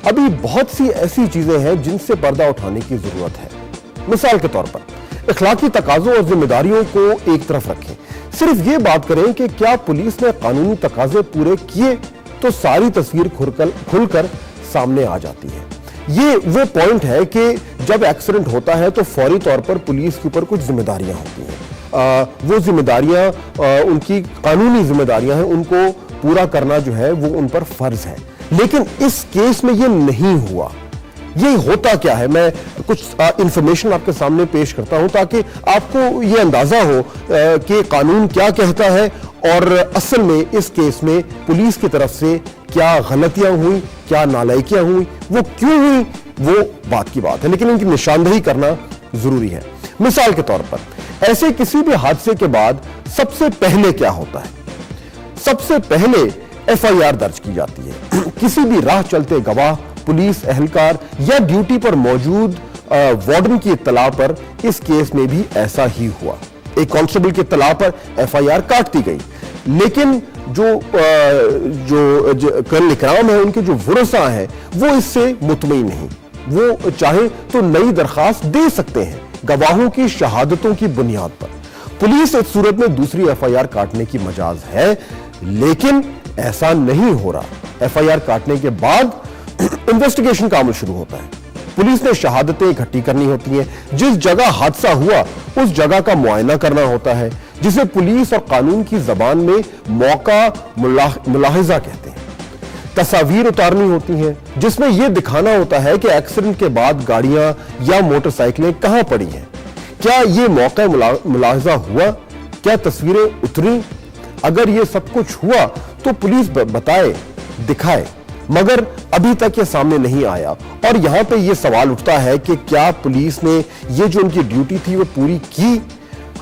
ابھی بہت سی ایسی چیزیں ہیں جن سے پردہ اٹھانے کی ضرورت ہے۔ مثال کے طور پر اخلاقی تقاضوں اور ذمہ داریوں کو ایک طرف رکھیں، صرف یہ بات کریں کہ کیا پولیس نے قانونی تقاضے پورے کیے تو ساری تصویر کھل کر سامنے آ جاتی ہے۔ یہ وہ پوائنٹ ہے کہ جب ایکسیڈنٹ ہوتا ہے تو فوری طور پر پولیس کے اوپر کچھ ذمہ داریاں ہوتی ہیں، وہ ذمہ داریاں ان کی قانونی ذمہ داریاں ہیں، ان کو پورا کرنا جو ہے وہ ان پر فرض ہے۔ لیکن اس کیس میں یہ نہیں ہوا۔ یہ ہوتا کیا ہے؟ میں کچھ انفارمیشن آپ کے سامنے پیش کرتا ہوں تاکہ آپ کو یہ اندازہ ہو کہ قانون کیا کہتا ہے اور اصل میں اس کیس میں پولیس کی طرف سے کیا غلطیاں ہوئی، کیا نالائکیاں ہوئی، وہ کیوں ہوئی، وہ بات کی بات ہے، لیکن ان کی نشاندہی کرنا ضروری ہے۔ مثال کے طور پر ایسے کسی بھی حادثے کے بعد سب سے پہلے کیا ہوتا ہے؟ سب سے پہلے FIR درج کی جاتی ہے۔ کسی بھی راہ چلتے گواہ، پولیس اہلکار یا ڈیوٹی پر موجود وارڈن کی اطلاع پر اس کیس میں بھی ایسا ہی ہوا۔ ایک کانسٹیبل کی اطلاع پر FIR کاٹ دی گئی، لیکن جو کرنل اکرام ہے، ان کے جو ورثاء ہیں وہ اس سے مطمئن نہیں، وہ چاہیں تو نئی درخواست دے سکتے ہیں گواہوں کی شہادتوں کی بنیاد پر۔ پولیس اس صورت میں دوسری FIR کاٹنے کی مجاز ہے، لیکن ایسا نہیں ہو رہا۔ FIR کاٹنے کے بعد انویسٹیگیشن کا عمل شروع ہوتا ہے۔ پولیس نے شہادتیں اکٹھی کرنی ہوتی ہیں، جس جگہ حادثہ ہوا اس جگہ کا معائنہ کرنا ہوتا ہے، جسے پولیس اور قانون کی زبان میں موقع ملاحظہ کہتے ہیں۔ تصاویر اتارنی ہوتی ہیں جس میں یہ دکھانا ہوتا ہے کہ ایکسیڈنٹ کے بعد گاڑیاں یا موٹر سائیکلیں کہاں پڑی ہیں، کیا یہ موقع ملاحظہ ہوا، کیا تصویریں اتری۔ اگر یہ سب کچھ ہوا تو پولیس بتائے، دکھائے، مگر ابھی تک یہ سامنے نہیں آیا، اور یہاں پہ یہ سوال اٹھتا ہے کہ کیا پولیس نے یہ جو ان کی ڈیوٹی تھی وہ پوری کی؟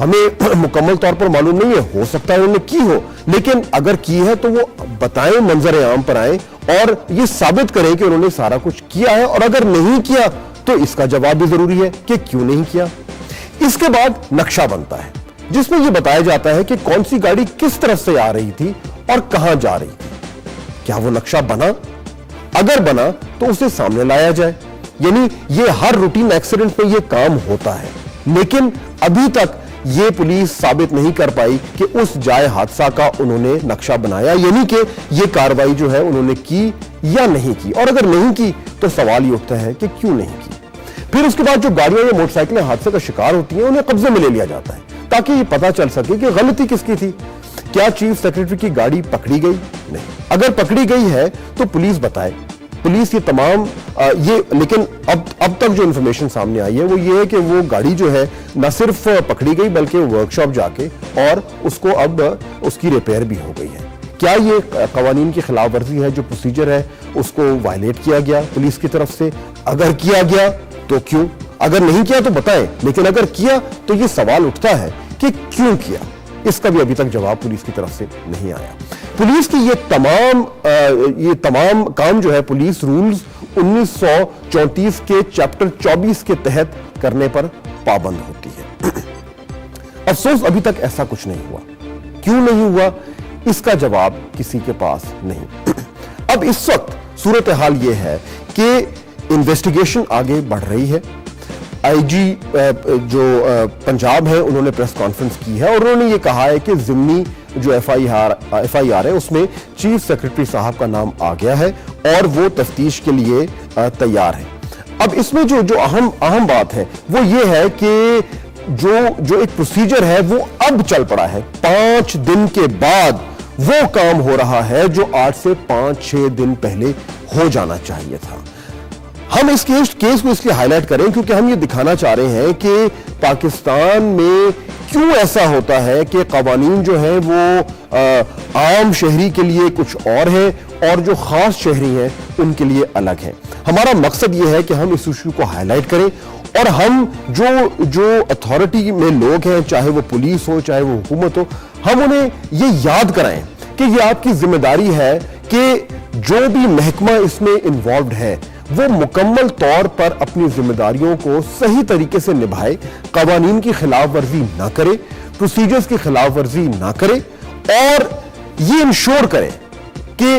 ہمیں مکمل طور پر معلوم نہیں ہے، ہو سکتا ہے انہوں نے کی ہو، لیکن اگر کی ہے تو وہ بتائیں، منظر عام پر آئیں اور یہ ثابت کریں کہ انہوں نے سارا کچھ کیا ہے، اور اگر نہیں کیا تو اس کا جواب بھی ضروری ہے کہ کیوں نہیں کیا۔ اس کے بعد نقشہ بنتا ہے جس میں یہ بتایا جاتا ہے کہ کون سی گاڑی کس طرف سے آ رہی تھی اور کہاں جا رہی تھی۔ کیا وہ نقشہ بنا؟ اگر بنا تو اسے سامنے لایا جائے۔ یعنی یہ ہر روٹین ایکسیڈنٹ میں یہ کام ہوتا ہے، لیکن ابھی تک یہ پولیس ثابت نہیں کر پائی کہ اس جائے حادثہ کا انہوں نے نقشہ بنایا، یعنی کہ یہ کارروائی جو ہے انہوں نے کی یا نہیں کی، اور اگر نہیں کی تو سوال یہ اٹھتا ہے کہ کیوں نہیں کی۔ پھر اس کے بعد جو گاڑیاں یا موٹر سائیکلیں حادثے کا شکار ہوتی ہیں انہیں قبضے میں لے لیا جاتا ہے تاکہ یہ پتا چل سکے کہ غلطی کس کی تھی۔ کیا چیف سیکرٹری کی گاڑی پکڑی گئی؟ نہیں۔ اگر پکڑی گئی ہے تو پولیس بتائے۔ پولیس یہ تمام لیکن اب تک جو انفارمیشن سامنے آئی ہے وہ یہ ہے کہ وہ گاڑی جو ہے نہ صرف پکڑی گئی بلکہ ورکشاپ جا کے اور اس کو اب اس کی ریپیئر بھی ہو گئی ہے۔ کیا یہ قوانین کی خلاف ورزی ہے؟ جو پروسیجر ہے اس کو وائلیٹ کیا گیا پولیس کی طرف سے؟ اگر کیا گیا تو کیوں؟ اگر نہیں کیا تو بتائیں، لیکن اگر کیا تو یہ سوال اٹھتا ہے کہ کیوں کیا؟ اس کا بھی ابھی تک جواب پولیس کی طرف سے نہیں آیا۔ پولیس کی یہ تمام کام جو ہے پولیس رولز 1934 کے چیپٹر 24 کے تحت کرنے پر پابند ہوتی ہے۔ افسوس ابھی تک ایسا کچھ نہیں ہوا۔ کیوں نہیں ہوا؟ اس کا جواب کسی کے پاس نہیں۔ اب اس وقت صورتحال یہ ہے کہ انویسٹیگیشن آگے بڑھ رہی ہے۔ IG جو پنجاب ہے انہوں نے پریس کانفرنس کی ہے اور انہوں نے یہ کہا ہے کہ ضمنی جو FIR ہے اس میں چیف سیکرٹری صاحب کا نام آ گیا ہے اور وہ تفتیش کے لیے تیار ہے۔ اب اس میں جو اہم بات ہے وہ یہ ہے کہ جو ایک پروسیجر ہے وہ اب چل پڑا ہے۔ 5 دن کے بعد وہ کام ہو رہا ہے جو 8 سے 5-6 دن پہلے ہو جانا چاہیے تھا۔ ہم اس کیس کو اس لیے ہائی لائٹ کریں کیونکہ ہم یہ دکھانا چاہ رہے ہیں کہ پاکستان میں کیوں ایسا ہوتا ہے کہ قوانین جو ہیں وہ عام شہری کے لیے کچھ اور ہیں اور جو خاص شہری ہیں ان کے لیے الگ ہیں۔ ہمارا مقصد یہ ہے کہ ہم اس ایشو کو ہائی لائٹ کریں اور ہم جو اتھارٹی میں لوگ ہیں، چاہے وہ پولیس ہو چاہے وہ حکومت ہو، ہم انہیں یہ یاد کرائیں کہ یہ آپ کی ذمہ داری ہے کہ جو بھی محکمہ اس میں انوالوڈ ہے وہ مکمل طور پر اپنی ذمہ داریوں کو صحیح طریقے سے نبھائے، قوانین کی خلاف ورزی نہ کرے، پروسیجرز کی خلاف ورزی نہ کرے اور یہ انشور کرے کہ